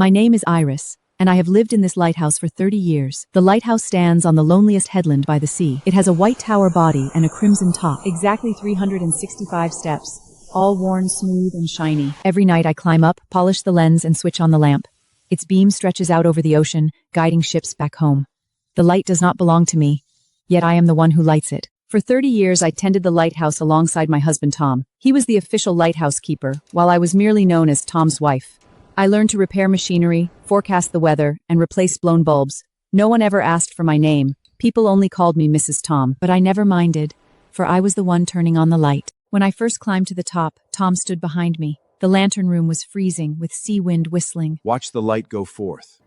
My name is Iris, and I have lived in this lighthouse for 30 years. The lighthouse stands on the loneliest headland by the sea. It has a white tower body and a crimson top. Exactly 365 steps, all worn smooth and shiny. Every night I climb up, polish the lens, and switch on the lamp. Its beam stretches out over the ocean, guiding ships back home. The light does not belong to me, yet I am the one who lights it. For 30 years I tended the lighthouse alongside my husband Tom. He was the official lighthouse keeper, while I was merely known as Tom's wife. I learned to repair machinery, forecast the weather, and replace blown bulbs. No one ever asked for my name. People only called me Mrs. Tom, but I never minded, for I was the one turning on the light. When I first climbed to the top, Tom stood behind me. The lantern room was freezing, with sea wind whistling. Watch the light go forth.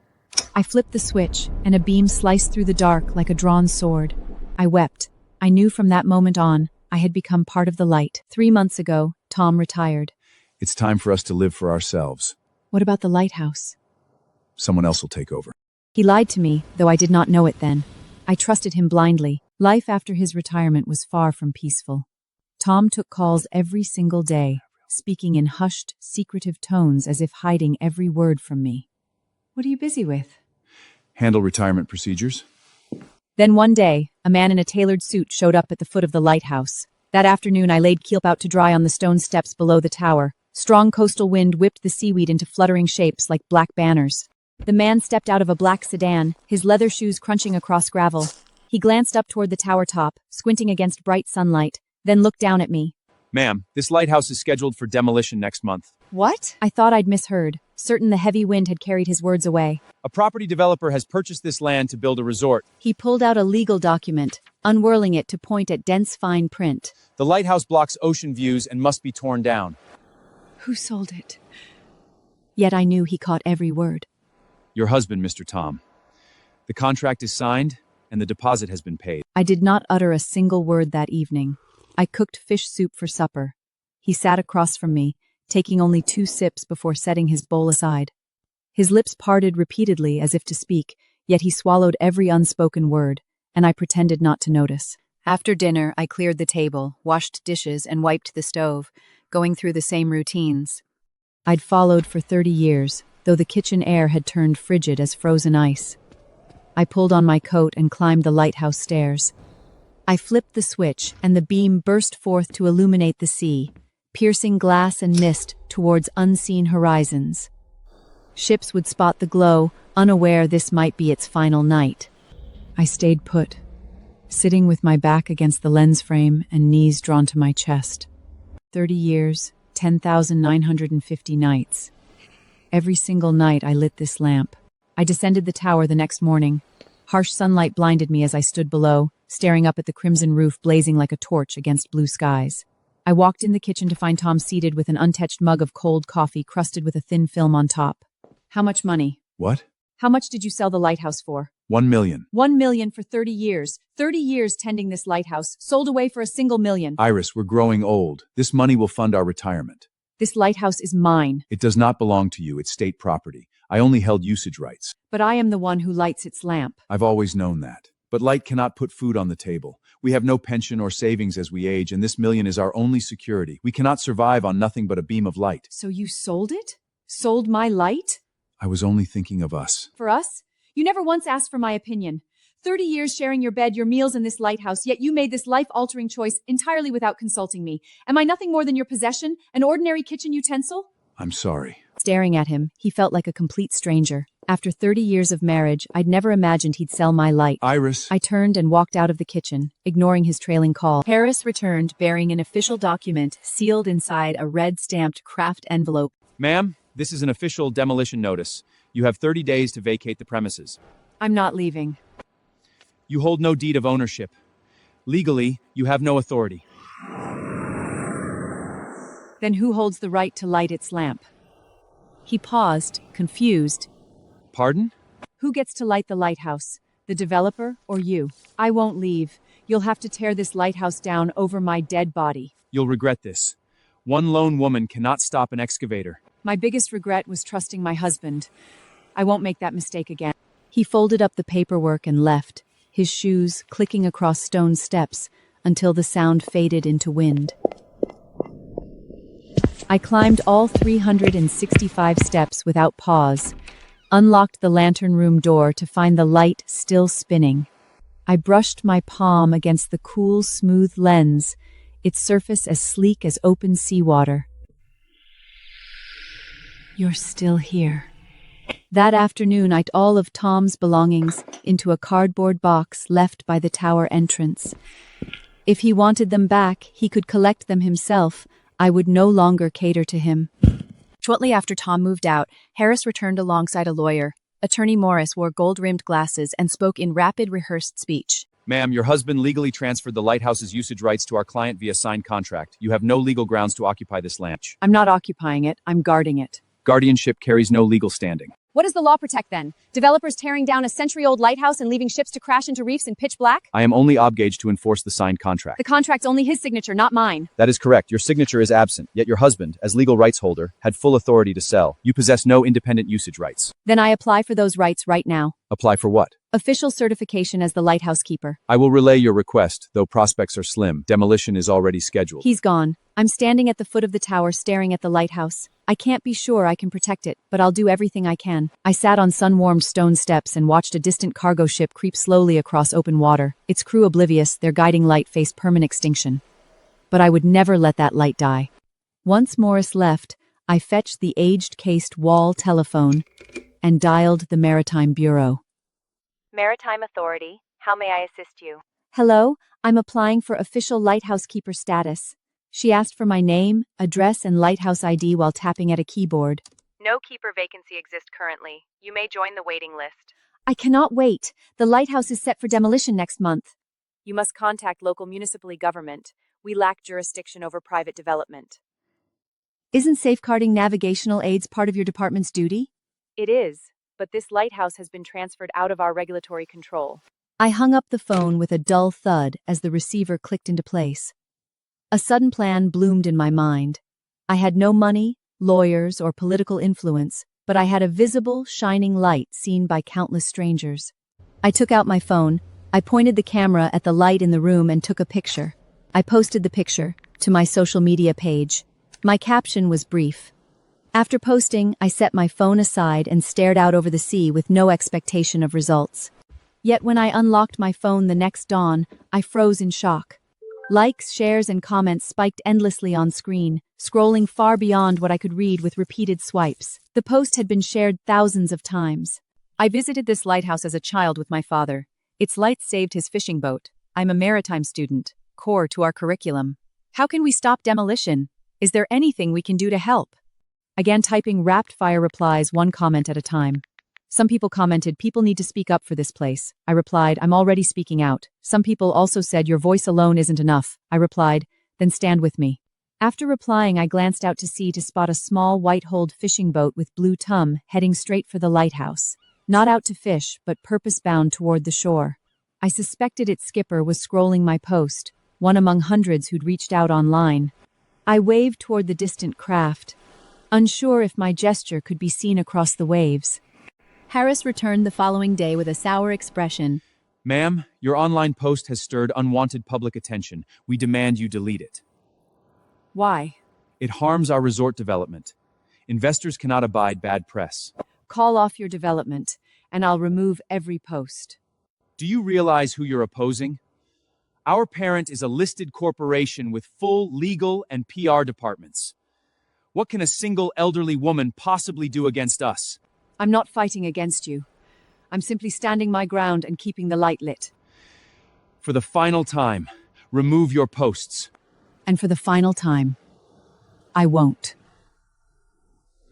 I flipped the switch, and a beam sliced through the dark like a drawn sword. I wept. I knew from that moment on, I had become part of the light. 3 months ago, Tom retired. It's time for us to live for ourselves. What about the lighthouse? Someone else will take over. He lied to me, though I did not know it then. I trusted him blindly. Life after his retirement was far from peaceful. Tom took calls every single day, speaking in hushed, secretive tones as if hiding every word from me. What are you busy with? Handle retirement procedures. Then one day, a man in a tailored suit showed up at the foot of the lighthouse. That afternoon I laid Keelp out to dry on the stone steps below the tower. Strong coastal wind whipped the seaweed into fluttering shapes like black banners. The man stepped out of a black sedan, his leather shoes crunching across gravel. He glanced up toward the tower top, squinting against bright sunlight, then looked down at me. Ma'am, this lighthouse is scheduled for demolition next month. What? I thought I'd misheard, certain the heavy wind had carried his words away. A property developer has purchased this land to build a resort. He pulled out a legal document, unwirling it to point at dense fine print. The lighthouse blocks ocean views and must be torn down. Who sold it? Yet I knew he caught every word. Your husband, Mr. Tom. The contract is signed, and the deposit has been paid. I did not utter a single word that evening. I cooked fish soup for supper. He sat across from me, taking only 2 sips before setting his bowl aside. His lips parted repeatedly as if to speak, yet he swallowed every unspoken word, and I pretended not to notice. After dinner, I cleared the table, washed dishes, and wiped the stove, going through the same routines. I'd followed for 30 years, though the kitchen air had turned frigid as frozen ice. I pulled on my coat and climbed the lighthouse stairs. I flipped the switch, and the beam burst forth to illuminate the sea, piercing glass and mist towards unseen horizons. Ships would spot the glow, unaware this might be its final night. I stayed put, sitting with my back against the lens frame and knees drawn to my chest. 30 years, 10,950 nights. Every single night I lit this lamp. I descended the tower the next morning. Harsh sunlight blinded me as I stood below, staring up at the crimson roof blazing like a torch against blue skies. I walked in the kitchen to find Tom seated with an untouched mug of cold coffee crusted with a thin film on top. How much money? What? How much did you sell the lighthouse for? 1 million. 1 million for 30 years. 30 years tending this lighthouse, sold away for a single million. Iris, we're growing old. This money will fund our retirement. This lighthouse is mine. It does not belong to you. It's state property. I only held usage rights. But I am the one who lights its lamp. I've always known that. But light cannot put food on the table. We have no pension or savings as we age, and this million is our only security. We cannot survive on nothing but a beam of light. So you sold it? Sold my light? I was only thinking of us. For us? You never once asked for my opinion. 30 years sharing your bed, your meals in this lighthouse, yet you made this life-altering choice entirely without consulting me. Am I nothing more than your possession, an ordinary kitchen utensil? I'm sorry. Staring at him, he felt like a complete stranger. After 30 years of marriage, I'd never imagined he'd sell my light. Iris. I turned and walked out of the kitchen, ignoring his trailing call. Harris returned, bearing an official document sealed inside a red-stamped craft envelope. Ma'am, this is an official demolition notice. You have 30 days to vacate the premises. I'm not leaving. You hold no deed of ownership. Legally, you have no authority. Then who holds the right to light its lamp? He paused, confused. Pardon? Who gets to light the lighthouse? The developer or you? I won't leave. You'll have to tear this lighthouse down over my dead body. You'll regret this. One lone woman cannot stop an excavator. My biggest regret was trusting my husband. I won't make that mistake again. He folded up the paperwork and left, his shoes clicking across stone steps until the sound faded into wind. I climbed all 365 steps without pause, unlocked the lantern room door to find the light still spinning. I brushed my palm against the cool, smooth lens, its surface as sleek as open seawater. You're still here. That afternoon, I put all of Tom's belongings into a cardboard box left by the tower entrance. If he wanted them back, he could collect them himself. I would no longer cater to him. Shortly after Tom moved out, Harris returned alongside a lawyer. Attorney Morris wore gold-rimmed glasses and spoke in rapid, rehearsed speech. Ma'am, your husband legally transferred the lighthouse's usage rights to our client via signed contract. You have no legal grounds to occupy this land. I'm not occupying it, I'm guarding it. Guardianship carries no legal standing. What does the law protect then? Developers tearing down a century-old lighthouse and leaving ships to crash into reefs in pitch black? I am only obligated to enforce the signed contract. The contract's only his signature, not mine. That is correct. Your signature is absent, yet your husband, as legal rights holder, had full authority to sell. You possess no independent usage rights. Then I apply for those rights right now. Apply for what? Official certification as the lighthouse keeper. I will relay your request, though prospects are slim. Demolition is already scheduled. He's gone. I'm standing at the foot of the tower staring at the lighthouse. I can't be sure I can protect it, but I'll do everything I can. I sat on sun-warmed stone steps and watched a distant cargo ship creep slowly across open water, its crew oblivious, their guiding light faced permanent extinction. But I would never let that light die. Once Morris left, I fetched the aged-cased wall telephone and dialed the Maritime Bureau. Maritime Authority, how may I assist you? Hello, I'm applying for official lighthouse keeper status. She asked for my name, address, and lighthouse ID while tapping at a keyboard. No keeper vacancy exists currently. You may join the waiting list. I cannot wait. The lighthouse is set for demolition next month. You must contact local municipal government. We lack jurisdiction over private development. Isn't safeguarding navigational aids part of your department's duty? It is, but this lighthouse has been transferred out of our regulatory control. I hung up the phone with a dull thud as the receiver clicked into place. A sudden plan bloomed in my mind. I had no money, lawyers, or political influence, but I had a visible, shining light seen by countless strangers. I took out my phone, I pointed the camera at the light in the room and took a picture. I posted the picture to my social media page. My caption was brief. After posting, I set my phone aside and stared out over the sea with no expectation of results. Yet when I unlocked my phone the next dawn, I froze in shock. Likes, shares, and comments spiked endlessly on screen, scrolling far beyond what I could read with repeated swipes. The post had been shared thousands of times. I visited this lighthouse as a child with my father. Its lights saved his fishing boat. I'm a maritime student, core to our curriculum. How can we stop demolition? Is there anything we can do to help? Again, typing rapid-fire replies, one comment at a time. Some people commented, people need to speak up for this place. I replied, I'm already speaking out. Some people also said, your voice alone isn't enough. I replied, then stand with me. After replying, I glanced out to sea to spot a small white-hulled fishing boat with blue tum heading straight for the lighthouse. Not out to fish, but purpose-bound toward the shore. I suspected its skipper was scrolling my post, one among hundreds who'd reached out online. I waved toward the distant craft, unsure if my gesture could be seen across the waves. Harris returned the following day with a sour expression. Ma'am, your online post has stirred unwanted public attention. We demand you delete it. Why? It harms our resort development. Investors cannot abide bad press. Call off your development, and I'll remove every post. Do you realize who you're opposing? Our parent is a listed corporation with full legal and PR departments. What can a single elderly woman possibly do against us? I'm not fighting against you. I'm simply standing my ground and keeping the light lit. For the final time, remove your posts. And for the final time, I won't.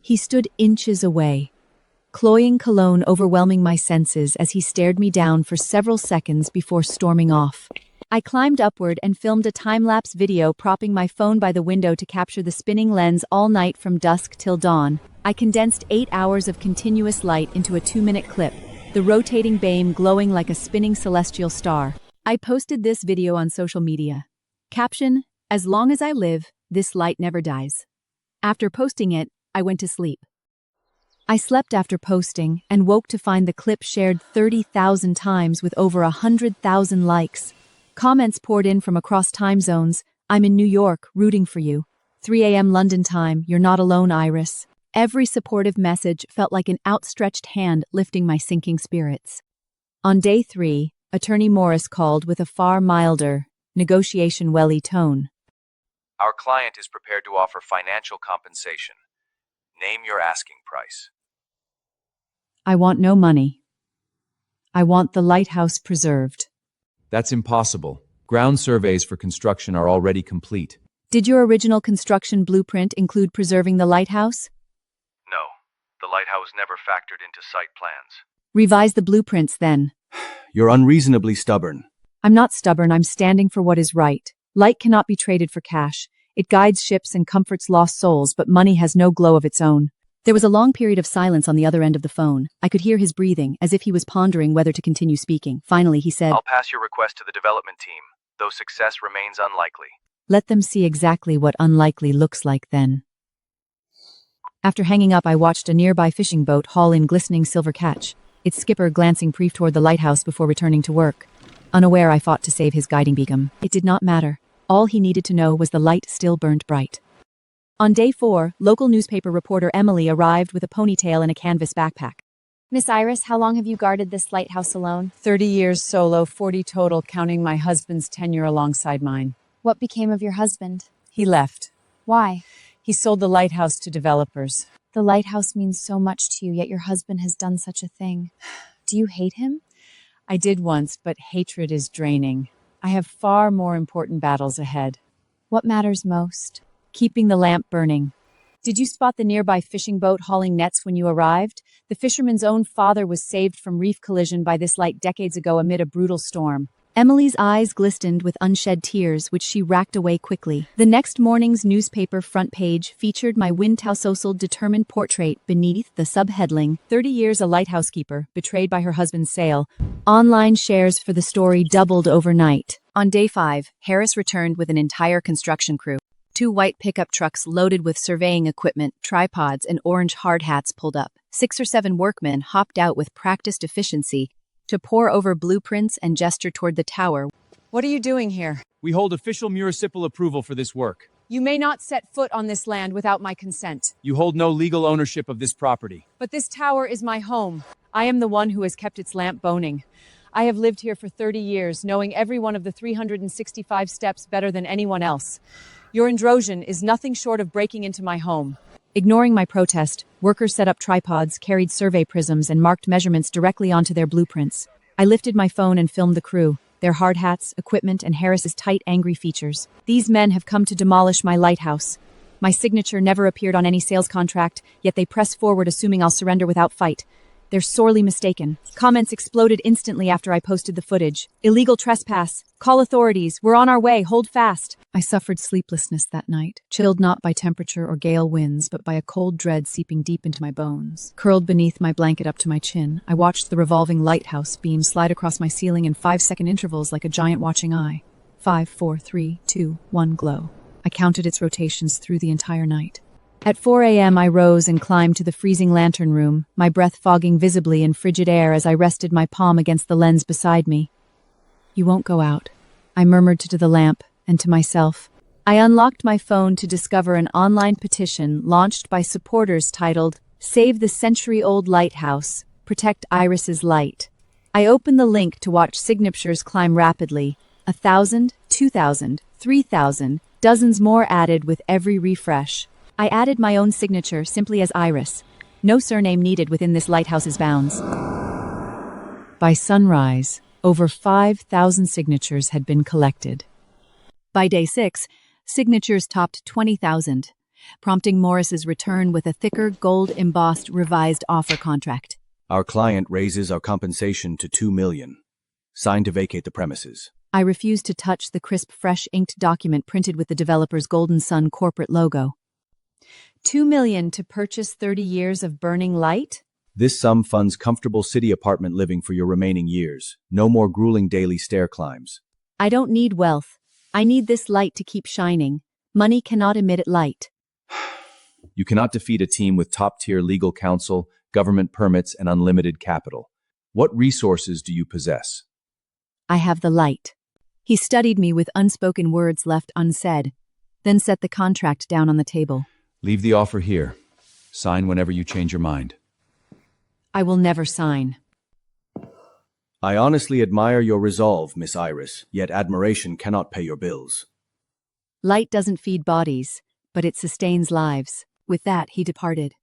He stood inches away, cloying cologne overwhelming my senses as he stared me down for several seconds before storming off. I climbed upward and filmed a time-lapse video, propping my phone by the window to capture the spinning lens all night from dusk till dawn. I condensed 8 hours of continuous light into a 2-minute clip, the rotating beam glowing like a spinning celestial star. I posted this video on social media. Caption, as long as I live, this light never dies. After posting it, I went to sleep. I slept after posting and woke to find the clip shared 30,000 times with over 100,000 likes. Comments poured in from across time zones. I'm in New York, rooting for you. 3 a.m. London time, you're not alone, Iris. Every supportive message felt like an outstretched hand lifting my sinking spirits. On day 3, Attorney Morris called with a far milder, negotiation-welly tone. Our client is prepared to offer financial compensation. Name your asking price. I want no money. I want the lighthouse preserved. That's impossible. Ground surveys for construction are already complete. Did your original construction blueprint include preserving the lighthouse? No, the lighthouse never factored into site plans. Revise the blueprints then. You're unreasonably stubborn. I'm not stubborn, I'm standing for what is right. Light cannot be traded for cash. It guides ships and comforts lost souls, but money has no glow of its own. There was a long period of silence on the other end of the phone. I could hear his breathing, as if he was pondering whether to continue speaking. Finally, he said, I'll pass your request to the development team, though success remains unlikely. Let them see exactly what unlikely looks like then. After hanging up, I watched a nearby fishing boat haul in glistening silver catch, its skipper glancing brief toward the lighthouse before returning to work. Unaware, I fought to save his guiding beacon. It did not matter. All he needed to know was the light still burned bright. On day 4, local newspaper reporter Emily arrived with a ponytail and a canvas backpack. Miss Iris, how long have you guarded this lighthouse alone? 30 years solo, 40 total, counting my husband's tenure alongside mine. What became of your husband? He left. Why? He sold the lighthouse to developers. The lighthouse means so much to you, yet your husband has done such a thing. Do you hate him? I did once, but hatred is draining. I have far more important battles ahead. What matters most? Keeping the lamp burning. Did you spot the nearby fishing boat hauling nets when you arrived? The fisherman's own father was saved from reef collision by this light decades ago amid a brutal storm. Emily's eyes glistened with unshed tears, which she racked away quickly. The next morning's newspaper front page featured my windhouse-social determined portrait beneath the subheadline, 30 years a lighthouse keeper, betrayed by her husband's sale. Online shares for the story doubled overnight. On day 5, Harris returned with an entire construction crew. 2 white pickup trucks loaded with surveying equipment, tripods, and orange hard hats pulled up. 6 or 7 workmen hopped out with practiced efficiency to pore over blueprints and gesture toward the tower. What are you doing here? We hold official municipal approval for this work. You may not set foot on this land without my consent. You hold no legal ownership of this property. But this tower is my home. I am the one who has kept its lamp boning. I have lived here for 30 years, knowing every one of the 365 steps better than anyone else. Your intrusion is nothing short of breaking into my home. Ignoring my protest, workers set up tripods, carried survey prisms, and marked measurements directly onto their blueprints. I lifted my phone and filmed the crew, their hard hats, equipment, and Harris's tight, angry features. These men have come to demolish my lighthouse. My signature never appeared on any sales contract, yet they press forward assuming I'll surrender without fight. They're sorely mistaken. Comments exploded instantly after I posted the footage. Illegal trespass. Call authorities. We're on our way. Hold fast. I suffered sleeplessness that night, chilled not by temperature or gale winds, but by a cold dread seeping deep into my bones. Curled beneath my blanket up to my chin, I watched the revolving lighthouse beam slide across my ceiling in 5-second intervals like a giant watching eye. 5, 4, 3, 2, 1 glow. I counted its rotations through the entire night. At 4 a.m. I rose and climbed to the freezing lantern room, my breath fogging visibly in frigid air as I rested my palm against the lens beside me. You won't go out, I murmured to the lamp and to myself. I unlocked my phone to discover an online petition launched by supporters titled, Save the Century-Old Lighthouse, Protect Iris's Light. I opened the link to watch signatures climb rapidly, 1,000, 2,000, 3,000, dozens more added with every refresh. I added my own signature simply as Iris. No surname needed within this lighthouse's bounds. By sunrise, over 5,000 signatures had been collected. By day 6, signatures topped 20,000, prompting Morris's return with a thicker, gold-embossed revised offer contract. Our client raises our compensation to $2 million. Signed to vacate the premises. I refused to touch the crisp, fresh inked document printed with the developer's Golden Sun corporate logo. $2 million to purchase 30 years of burning light? This sum funds comfortable city apartment living for your remaining years. No more grueling daily stair climbs. I don't need wealth. I need this light to keep shining. Money cannot emit light. You cannot defeat a team with top-tier legal counsel, government permits, and unlimited capital. What resources do you possess? I have the light. He studied me with unspoken words left unsaid, then set the contract down on the table. Leave the offer here. Sign whenever you change your mind. I will never sign. I honestly admire your resolve, Miss Iris, yet admiration cannot pay your bills. Light doesn't feed bodies, but it sustains lives. With that, he departed.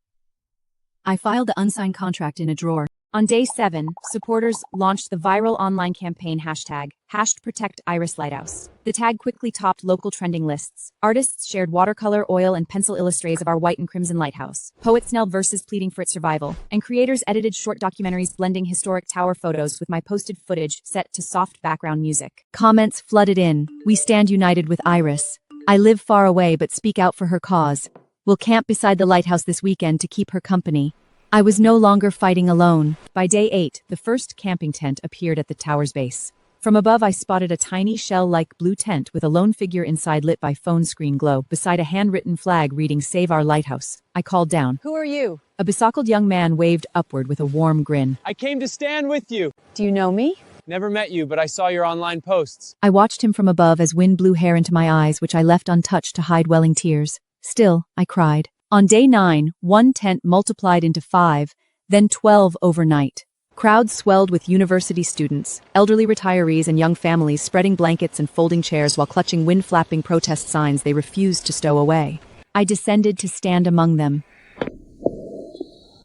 I filed the unsigned contract in a drawer. On day 7, supporters launched the viral online campaign #ProtectIrisLighthouse. The tag quickly topped local trending lists. Artists shared watercolor, oil, and pencil illustrations of our white and crimson lighthouse. Poets knelled verses pleading for its survival, and creators edited short documentaries blending historic tower photos with my posted footage set to soft background music. Comments flooded in. We stand united with Iris. I live far away but speak out for her cause. We'll camp beside the lighthouse this weekend to keep her company. I was no longer fighting alone. By day 8, the first camping tent appeared at the tower's base. From above, I spotted a tiny shell-like blue tent with a lone figure inside lit by phone screen glow, beside a handwritten flag reading "Save Our Lighthouse." I called down. Who are you? A bespectacled young man waved upward with a warm grin. I came to stand with you. Do you know me? Never met you, but I saw your online posts. I watched him from above as wind blew hair into my eyes, which I left untouched to hide welling tears. Still, I cried. On day 9, one tent multiplied into 5, then 12 overnight. Crowds swelled with university students, elderly retirees, and young families spreading blankets and folding chairs while clutching wind-flapping protest signs they refused to stow away. I descended to stand among them.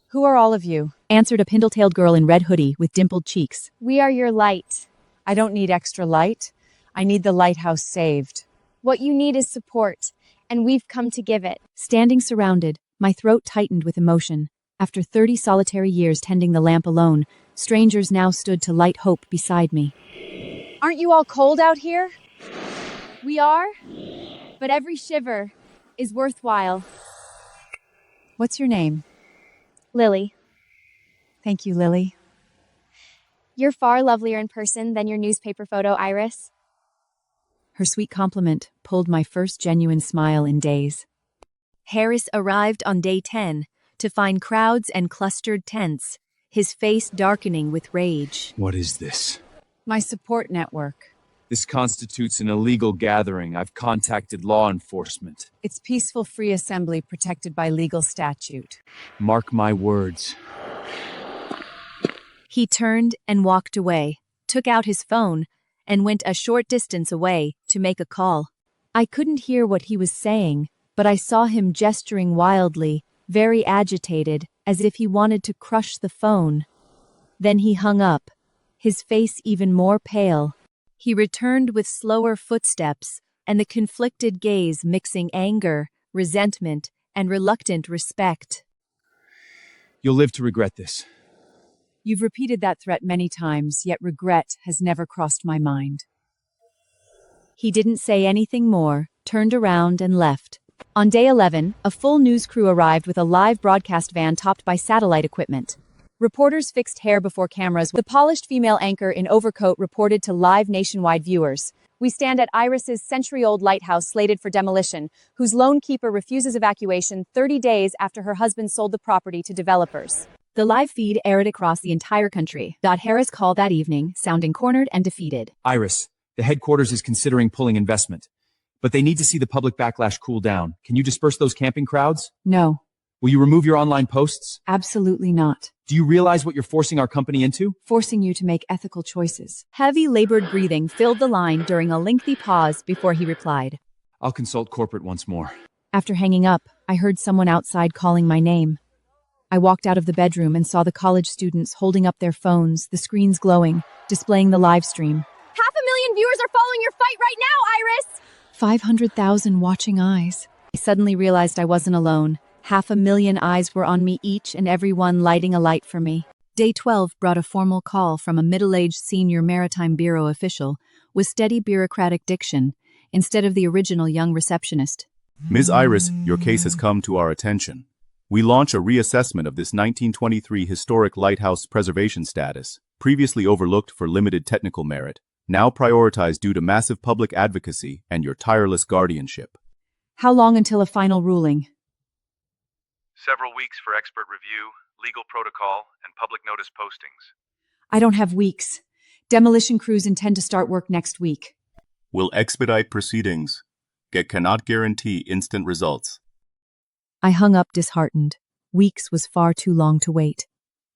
Who are all of you? Answered a pindle-tailed girl in red hoodie with dimpled cheeks. We are your light. I don't need extra light. I need the lighthouse saved. What you need is support, and we've come to give it. Standing surrounded, my throat tightened with emotion. After 30 solitary years tending the lamp alone, strangers now stood to light hope beside me. Aren't you all cold out here? We are, but every shiver is worthwhile. What's your name? Lily, Thank you, Lily. you're far lovelier in person than your newspaper photo, Iris. Her sweet compliment pulled my first genuine smile in days. Harris arrived on day 10 to find crowds and clustered tents, his face darkening with rage. What is this? My support network. This constitutes an illegal gathering. I've contacted law enforcement. It's peaceful free assembly protected by legal statute. Mark my words. He turned and walked away, took out his phone, and went a short distance away to make a call. I couldn't hear what he was saying, but I saw him gesturing wildly, very agitated, as if he wanted to crush the phone. Then he hung up, his face even more pale. He returned with slower footsteps, and the conflicted gaze mixing anger, resentment, and reluctant respect. You'll live to regret this. You've repeated that threat many times, yet regret has never crossed my mind. He didn't say anything more, turned around and left. On day 11, a full news crew arrived with a live broadcast van topped by satellite equipment. Reporters fixed hair before cameras. The polished female anchor in overcoat reported to live nationwide viewers. We stand at Iris's century-old lighthouse slated for demolition, whose lone keeper refuses evacuation 30 days after her husband sold the property to developers. The live feed aired across the entire country. Harris called that evening, sounding cornered and defeated. Iris, the headquarters is considering pulling investment, but they need to see the public backlash cool down. Can you disperse those camping crowds? No, Will you remove your online posts? absolutely not. Do you realize what you're forcing our company into? Forcing you to make ethical choices. Heavy, labored breathing filled the line during a lengthy pause before he replied. I'll consult corporate once more. After hanging up, I heard someone outside calling my name. I walked out of the bedroom and saw the college students holding up their phones, the screens glowing, displaying the live stream. 500,000 viewers are following your fight right now, Iris! 500,000 watching eyes. I suddenly realized I wasn't alone. 500,000 eyes were on me, each and every one lighting a light for me. Day 12 brought a formal call from a middle-aged senior Maritime Bureau official with steady bureaucratic diction, instead of the original young receptionist. Ms. Iris, your case has come to our attention. We launch a reassessment of this 1923 historic lighthouse preservation status, previously overlooked for limited technical merit, now prioritized due to massive public advocacy and your tireless guardianship. How long until a final ruling? Several weeks for expert review, legal protocol, and public notice postings. I don't have weeks. Demolition crews intend to start work next week. Will expedite proceedings, yet cannot guarantee instant results. I hung up disheartened. Weeks was far too long to wait.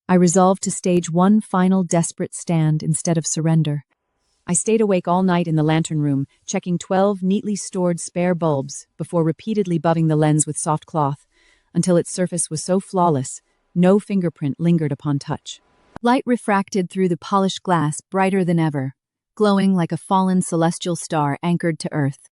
I resolved to stage one final desperate stand instead of surrender. I stayed awake all night in the lantern room, checking 12 neatly stored spare bulbs before repeatedly buffing the lens with soft cloth, until its surface was so flawless, no fingerprint lingered upon touch. Light refracted through the polished glass brighter than ever, glowing like a fallen celestial star anchored to Earth.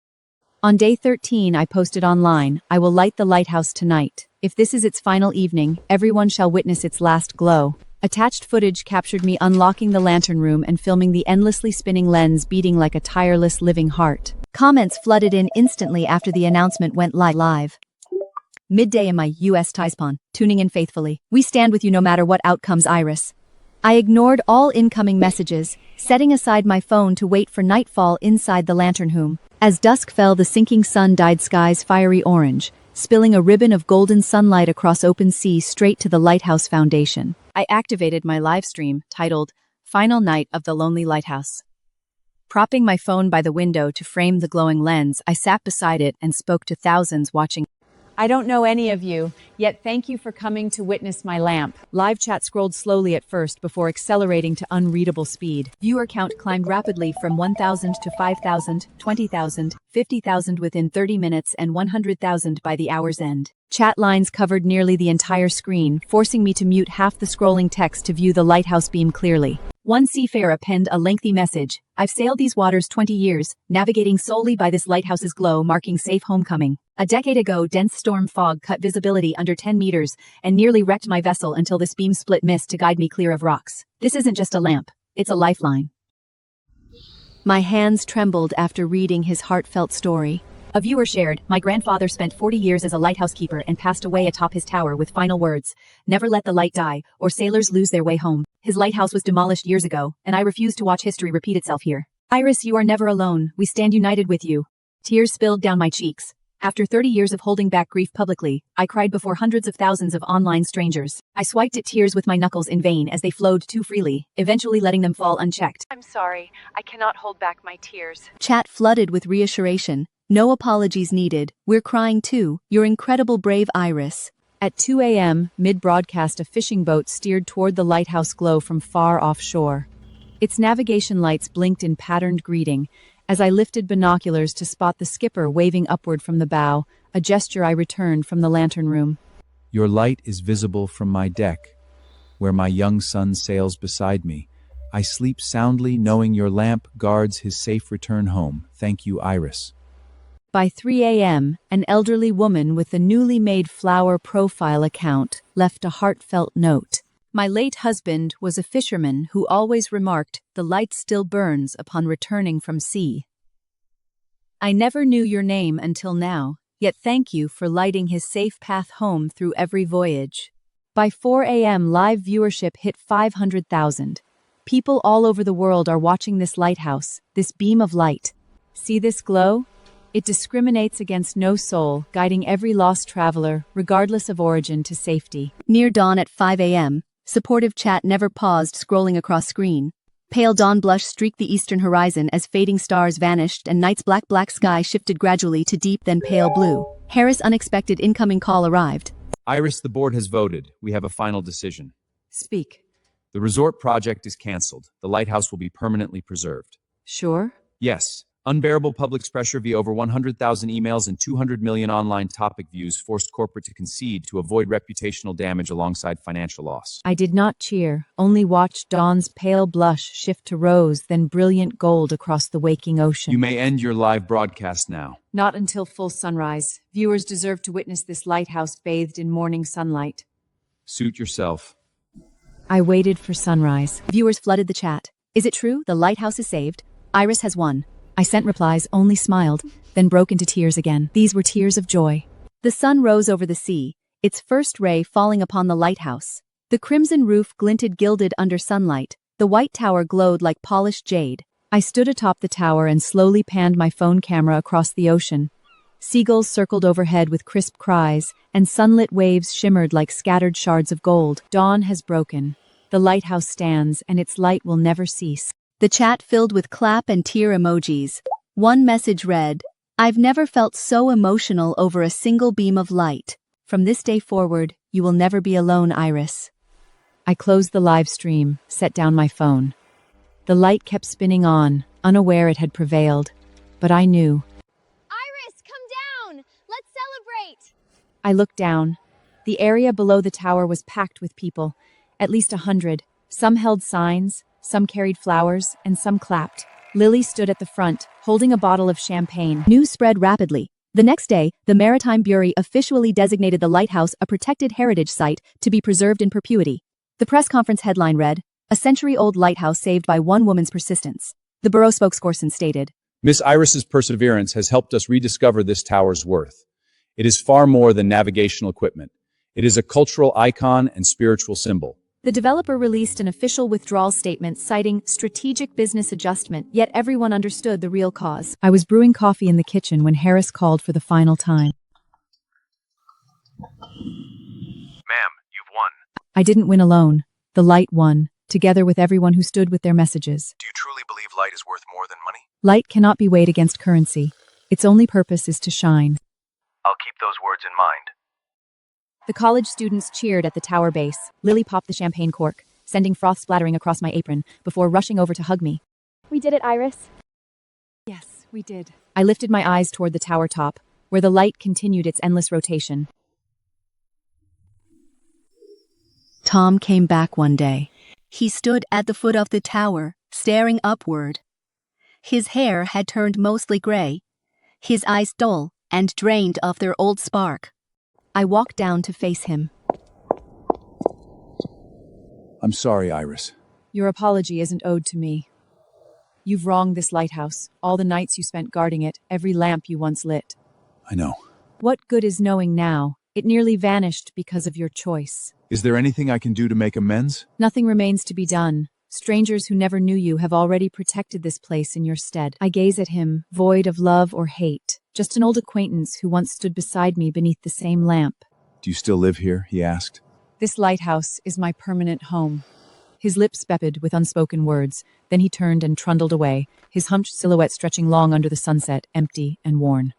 On day 13, I posted online, "I will light the lighthouse tonight. If this is its final evening, everyone shall witness its last glow." Attached footage captured me unlocking the lantern room and filming the endlessly spinning lens beating like a tireless living heart. Comments flooded in instantly after the announcement went live. Midday in my US Taispon, tuning in faithfully. "We stand with you no matter what outcomes, Iris." I ignored all incoming messages, setting aside my phone to wait for nightfall inside the lantern room. As dusk fell, the sinking sun dyed skies fiery orange, spilling a ribbon of golden sunlight across open sea straight to the lighthouse foundation. I activated my live stream, titled, "Final Night of the Lonely Lighthouse." Propping my phone by the window to frame the glowing lens, I sat beside it and spoke to thousands watching. I don't know any of you, yet thank you for coming to witness my lamp. Live chat scrolled slowly at first before accelerating to unreadable speed. Viewer count climbed rapidly from 1,000 to 5,000, 20,000, 50,000 within 30 minutes and 100,000 by the hour's end. Chat lines covered nearly the entire screen, forcing me to mute half the scrolling text to view the lighthouse beam clearly. One seafarer penned a lengthy message. "I've sailed these waters 20 years, navigating solely by this lighthouse's glow, marking safe homecoming. A decade ago, dense storm fog cut visibility under 10 meters and nearly wrecked my vessel until this beam split mist to guide me clear of rocks. This isn't just a lamp, it's a lifeline." My hands trembled after reading his heartfelt story. A viewer shared, "My grandfather spent 40 years as a lighthouse keeper and passed away atop his tower with final words, 'Never let the light die, or sailors lose their way home.' His lighthouse was demolished years ago, and I refuse to watch history repeat itself here. Iris, you are never alone. We stand united with you." Tears spilled down my cheeks. After 30 years of holding back grief publicly, I cried before hundreds of thousands of online strangers. I swiped at tears with my knuckles in vain as they flowed too freely, eventually letting them fall unchecked. I'm sorry. I cannot hold back my tears. Chat flooded with reassuration. "No apologies needed. We're crying too. You're incredible, brave Iris." At 2 a.m., mid-broadcast, a fishing boat steered toward the lighthouse glow from far offshore. Its navigation lights blinked in patterned greeting as I lifted binoculars to spot the skipper waving upward from the bow, a gesture I returned from the lantern room. Your light is visible from my deck, where my young son sails beside me. I sleep soundly knowing your lamp guards his safe return home. Thank you, Iris." By 3 a.m., an elderly woman with the newly made flower profile account left a heartfelt note. "My late husband was a fisherman who always remarked, 'The light still burns' upon returning from sea. I never knew your name until now, yet thank you for lighting his safe path home through every voyage." By 4 a.m., live viewership hit 500,000. People all over the world are watching this lighthouse, this beam of light. See this glow? It discriminates against no soul, guiding every lost traveler, regardless of origin, to safety. Near dawn at 5 a.m., supportive chat never paused scrolling across screen. Pale dawn blush streaked the eastern horizon as fading stars vanished and night's black sky shifted gradually to deep then pale blue. Harris' unexpected incoming call arrived. Iris, the board has voted. We have a final decision. Speak. The resort project is cancelled. The lighthouse will be permanently preserved. Sure? Yes. Unbearable public pressure via over 100,000 emails and 200 million online topic views forced corporate to concede to avoid reputational damage alongside financial loss. I did not cheer, only watched dawn's pale blush shift to rose, then brilliant gold across the waking ocean. You may end your live broadcast now. Not until full sunrise. Viewers deserve to witness this lighthouse bathed in morning sunlight. Suit yourself. I waited for sunrise. Viewers flooded the chat. "Is it true? The lighthouse is saved? Iris has won." I sent replies, only smiled, then broke into tears again. These were tears of joy. The sun rose over the sea, its first ray falling upon the lighthouse. The crimson roof glinted gilded under sunlight. The white tower glowed like polished jade. I stood atop the tower and slowly panned my phone camera across the ocean. Seagulls circled overhead with crisp cries, and sunlit waves shimmered like scattered shards of gold. Dawn has broken. The lighthouse stands, and its light will never cease. The chat filled with clap and tear emojis. One message read, "I've never felt so emotional over a single beam of light. From this day forward, You will never be alone, Iris. I closed the live stream, set down my phone. The light kept spinning on, unaware it had prevailed. But I knew. Iris, come down! Let's celebrate! I looked down. The area below the tower was packed with people, at least 100. Some held signs, some carried flowers, and some clapped. Lily stood at the front, holding a bottle of champagne. News spread rapidly. The next day, the Maritime Bureau officially designated the lighthouse a protected heritage site to be preserved in perpetuity. The press conference headline read, "A century-old lighthouse saved by one woman's persistence." The Bureau spokesperson stated, Miss Iris's perseverance has helped us rediscover this tower's worth. It is far more than navigational equipment. It is a cultural icon and spiritual symbol. The developer released an official withdrawal statement citing strategic business adjustment, yet everyone understood the real cause. I was brewing coffee in the kitchen when Harris called for the final time. Ma'am, you've won. I didn't win alone. The light won, together with everyone who stood with their messages. Do you truly believe light is worth more than money? Light cannot be weighed against currency. Its only purpose is to shine. I'll keep those words in mind. The college students cheered at the tower base. Lily popped the champagne cork, sending froth splattering across my apron, before rushing over to hug me. We did it, Iris. Yes, we did. I lifted my eyes toward the tower top, where the light continued its endless rotation. Tom came back one day. He stood at the foot of the tower, staring upward. His hair had turned mostly gray, his eyes dull and drained of their old spark. I walked down to face him. I'm sorry, Iris. Your apology isn't owed to me. You've wronged this lighthouse, all the nights you spent guarding it, every lamp you once lit. I know. What good is knowing now? It nearly vanished because of your choice. Is there anything I can do to make amends? Nothing remains to be done. Strangers who never knew you have already protected this place in your stead. I gaze at him, void of love or hate. Just an old acquaintance who once stood beside me beneath the same lamp. Do you still live here? He asked. This lighthouse is my permanent home. His lips bepped with unspoken words. Then he turned and trundled away, his hunched silhouette stretching long under the sunset, empty and worn.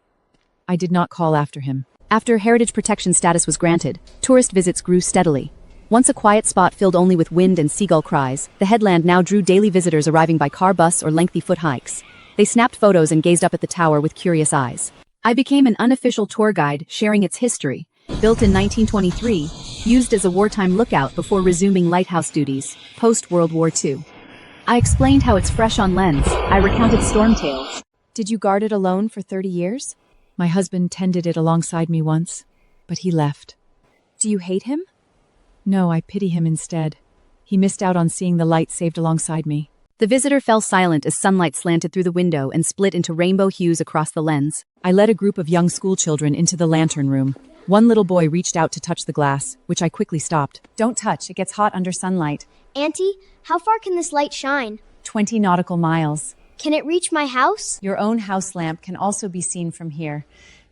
I did not call after him. After heritage protection status was granted, tourist visits grew steadily. Once a quiet spot filled only with wind and seagull cries, the headland now drew daily visitors arriving by car, bus, or lengthy foot hikes. They snapped photos and gazed up at the tower with curious eyes. I became an unofficial tour guide, sharing its history. Built in 1923, used as a wartime lookout before resuming lighthouse duties, post-World War II. I explained how it's fresh on lens. I recounted storm tales. Did you guard it alone for 30 years? My husband tended it alongside me once, but he left. Do you hate him? No, I pity him instead. He missed out on seeing the light saved alongside me. The visitor fell silent as sunlight slanted through the window and split into rainbow hues across the lens. I led a group of young schoolchildren into the lantern room. One little boy reached out to touch the glass, which I quickly stopped. Don't touch, it gets hot under sunlight. Auntie, how far can this light shine? 20 nautical miles. Can it reach my house? Your own house lamp can also be seen from here.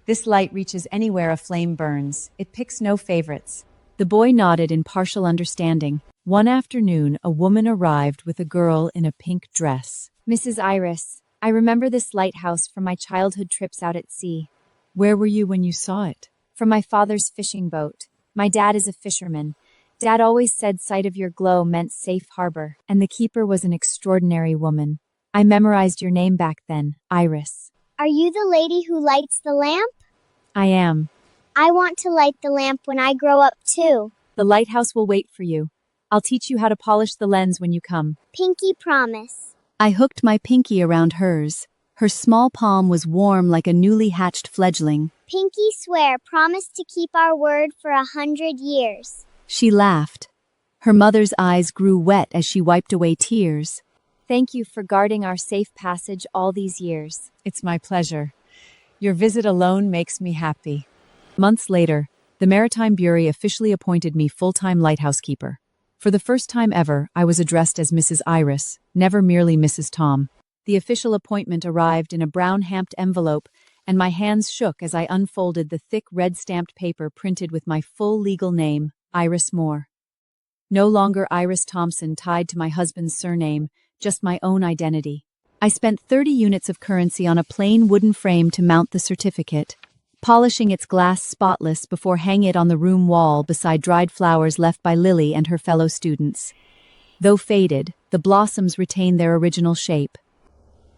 This light reaches anywhere a flame burns. It picks no favorites. The boy nodded in partial understanding. One afternoon, a woman arrived with a girl in a pink dress. Mrs. Iris, I remember this lighthouse from my childhood trips out at sea. Where were you when you saw it? From my father's fishing boat. My dad is a fisherman. Dad always said sight of your glow meant safe harbor. And the keeper was an extraordinary woman. I memorized your name back then, Iris. Are you the lady who lights the lamp? I am. I want to light the lamp when I grow up too. The lighthouse will wait for you. I'll teach you how to polish the lens when you come. Pinky promise. I hooked my pinky around hers. Her small palm was warm like a newly hatched fledgling. Pinky swear promise to keep our word for 100 years. She laughed. Her mother's eyes grew wet as she wiped away tears. Thank you for guarding our safe passage all these years. It's my pleasure. Your visit alone makes me happy. Months later, the Maritime Bureau officially appointed me full-time lighthouse keeper. For the first time ever, I was addressed as Mrs. Iris, never merely Mrs. Tom. The official appointment arrived in a brown-hamped envelope, and my hands shook as I unfolded the thick red-stamped paper printed with my full legal name, Iris Moore. No longer Iris Thompson tied to my husband's surname, just my own identity. I spent 30 units of currency on a plain wooden frame to mount the certificate. polishing its glass spotless before hanging it on the room wall beside dried flowers left by Lily and her fellow students. Though faded, the blossoms retain their original shape.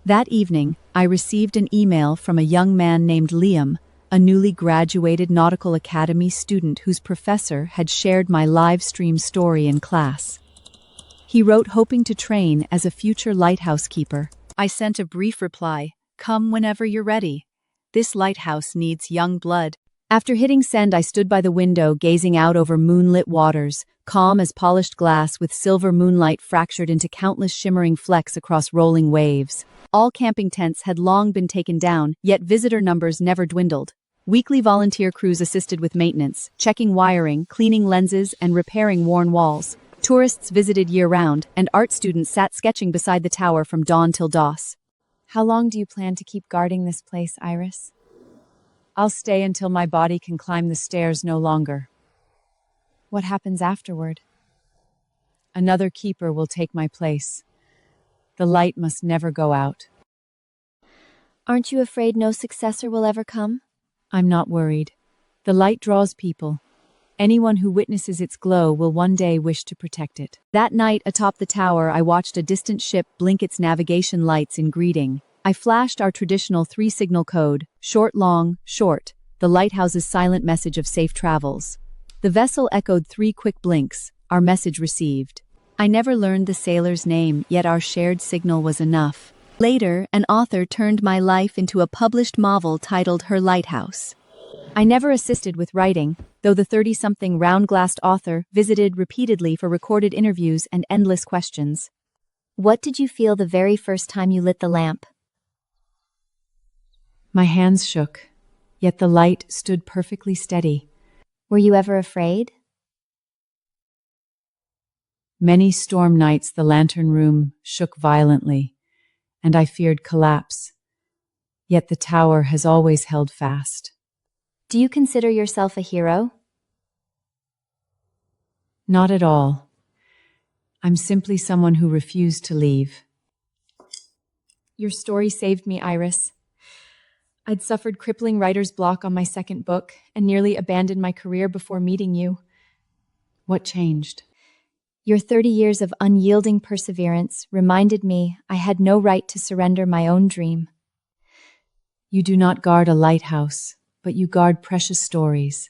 That evening, I received an email from a young man named Liam, a newly graduated Nautical Academy student whose professor had shared my live stream story in class. He wrote hoping to train as a future lighthouse keeper. I sent a brief reply, "Come whenever you're ready. This lighthouse needs young blood." After hitting send, I stood by the window gazing out over moonlit waters, calm as polished glass with silver moonlight fractured into countless shimmering flecks across rolling waves. All camping tents had long been taken down, yet visitor numbers never dwindled. Weekly volunteer crews assisted with maintenance, checking wiring, cleaning lenses, and repairing worn walls. Tourists visited year-round, and art students sat sketching beside the tower from dawn till dusk. How long do you plan to keep guarding this place, Iris? I'll stay until my body can climb the stairs no longer. What happens afterward? Another keeper will take my place. The light must never go out. Aren't you afraid no successor will ever come? I'm not worried. The light draws people. Anyone who witnesses its glow will one day wish to protect it. That night, atop the tower, I watched a distant ship blink its navigation lights in greeting. I flashed our traditional 3-signal code, short, long, short, the lighthouse's silent message of safe travels. The vessel echoed 3 quick blinks, our message received. I never learned the sailor's name, yet our shared signal was enough. Later, an author turned my life into a published novel titled Her Lighthouse. I never assisted with writing, though the 30-something round-glassed author visited repeatedly for recorded interviews and endless questions. What did you feel the very first time you lit the lamp? My hands shook, yet the light stood perfectly steady. Were you ever afraid? Many storm nights the lantern room shook violently, and I feared collapse. Yet the tower has always held fast. Do you consider yourself a hero? Not at all. I'm simply someone who refused to leave. Your story saved me, Iris. I'd suffered crippling writer's block on my second book and nearly abandoned my career before meeting you. What changed? Your 30 years of unyielding perseverance reminded me I had no right to surrender my own dream. You do not guard a lighthouse, but you guard precious stories.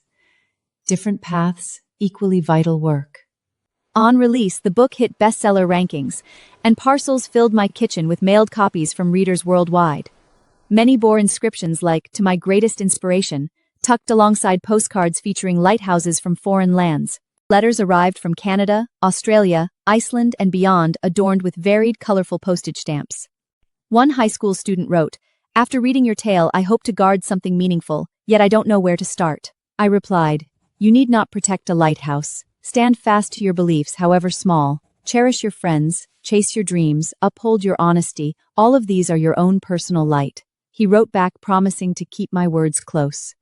Different paths, equally vital work. On release, the book hit bestseller rankings, and parcels filled my kitchen with mailed copies from readers worldwide. Many bore inscriptions like, "To my greatest inspiration," tucked alongside postcards featuring lighthouses from foreign lands. Letters arrived from Canada, Australia, Iceland, and beyond, adorned with varied, colorful postage stamps. One high school student wrote, "After reading your tale, I hope to guard something meaningful, yet I don't know where to start." I replied, "You need not protect a lighthouse. Stand fast to your beliefs, however small. Cherish your friends, chase your dreams, uphold your honesty. All of these are your own personal light." He wrote back promising to keep my words close.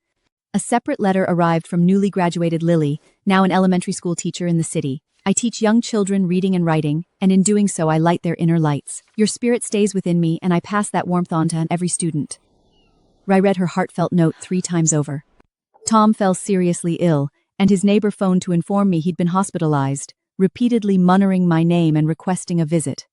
A separate letter arrived from newly graduated Lily, now an elementary school teacher in the city. "I teach young children reading and writing, and in doing so I light their inner lights. Your spirit stays within me, and I pass that warmth on to every student." I read her heartfelt note 3 times over. Tom fell seriously ill, and his neighbor phoned to inform me he'd been hospitalized, repeatedly muttering my name and requesting a visit.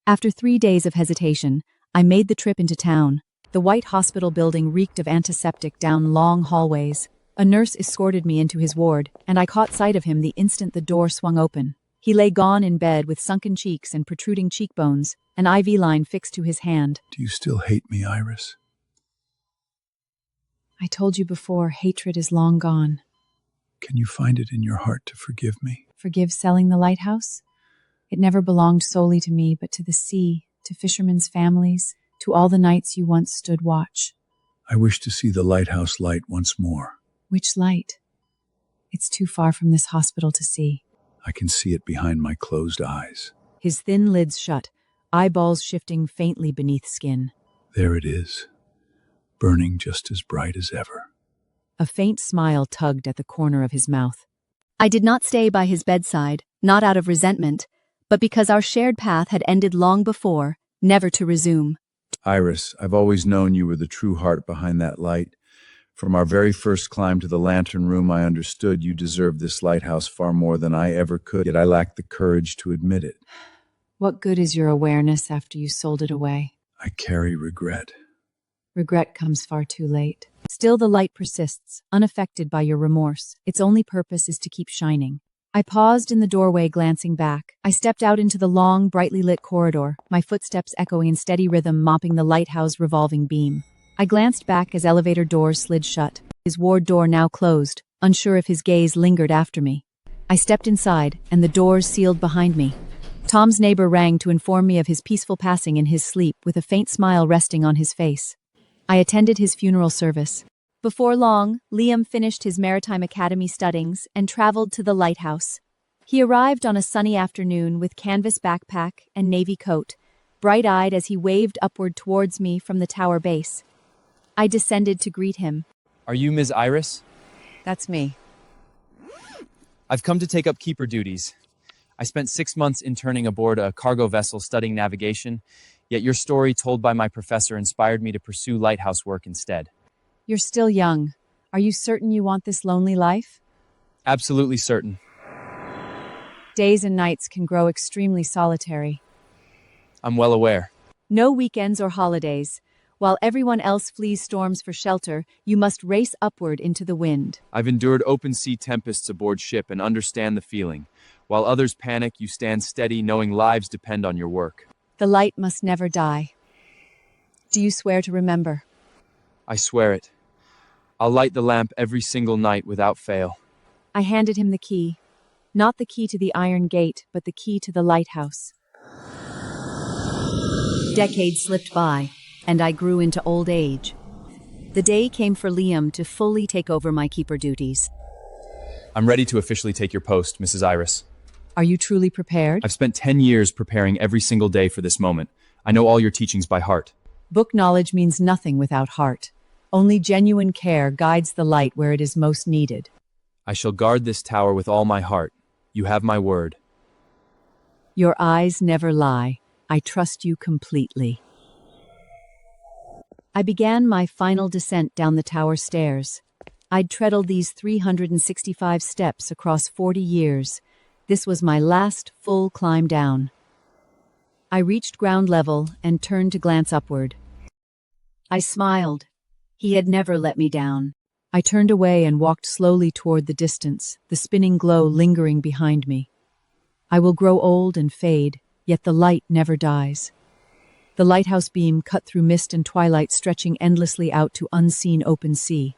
After 3 days of hesitation, I made the trip into town. The white hospital building reeked of antiseptic down long hallways. A nurse escorted me into his ward, and I caught sight of him the instant the door swung open. He lay gone in bed with sunken cheeks and protruding cheekbones, an IV line fixed to his hand. Do you still hate me, Iris? I told you before, hatred is long gone. Can you find it in your heart to forgive me? Forgive selling the lighthouse? It never belonged solely to me, but to the sea, to fishermen's families, to all the nights you once stood watch. I wish to see the lighthouse light once more. Which light? It's too far from this hospital to see. I can see it behind my closed eyes. His thin lids shut, eyeballs shifting faintly beneath skin. There it is, burning just as bright as ever. A faint smile tugged at the corner of his mouth. I did not stay by his bedside, not out of resentment, but because our shared path had ended long before, never to resume. Iris, I've always known you were the true heart behind that light. From our very first climb to the lantern room, I understood you deserved this lighthouse far more than I ever could, yet I lacked the courage to admit it. What good is your awareness after you sold it away? I carry regret. Regret comes far too late. Still the light persists, unaffected by your remorse. Its only purpose is to keep shining. I paused in the doorway, glancing back. I stepped out into the long, brightly lit corridor, my footsteps echoing in steady rhythm, mopping the lighthouse revolving beam. I glanced back as elevator doors slid shut, his ward door now closed, unsure if his gaze lingered after me. I stepped inside, and the doors sealed behind me. Tom's neighbor rang to inform me of his peaceful passing in his sleep, with a faint smile resting on his face. I attended his funeral service. Before long, Liam finished his Maritime Academy studies and traveled to the lighthouse. He arrived on a sunny afternoon with canvas backpack and navy coat, bright-eyed as he waved upward towards me from the tower base. I descended to greet him. Are you Ms. Iris? That's me. I've come to take up keeper duties. I spent 6 months interning aboard a cargo vessel studying navigation, yet your story told by my professor inspired me to pursue lighthouse work instead. You're still young. Are you certain you want this lonely life? Absolutely certain. Days and nights can grow extremely solitary. I'm well aware. No weekends or holidays. While everyone else flees storms for shelter, you must race upward into the wind. I've endured open sea tempests aboard ship and understand the feeling. While others panic, you stand steady, knowing lives depend on your work. The light must never die. Do you swear to remember? I swear it. I'll light the lamp every single night without fail. I handed him the key. Not the key to the iron gate, but the key to the lighthouse. Decades slipped by, and I grew into old age. The day came for Liam to fully take over my keeper duties. I'm ready to officially take your post, Mrs. Iris. Are you truly prepared? I've spent 10 years preparing every single day for this moment. I know all your teachings by heart. Book knowledge means nothing without heart. Only genuine care guides the light where it is most needed. I shall guard this tower with all my heart. You have my word. Your eyes never lie. I trust you completely. I began my final descent down the tower stairs. I'd treadled these 365 steps across 40 years. This was my last full climb down. I reached ground level and turned to glance upward. I smiled. He had never let me down. I turned away and walked slowly toward the distance, the spinning glow lingering behind me. I will grow old and fade, yet the light never dies. The lighthouse beam cut through mist and twilight, stretching endlessly out to unseen open sea.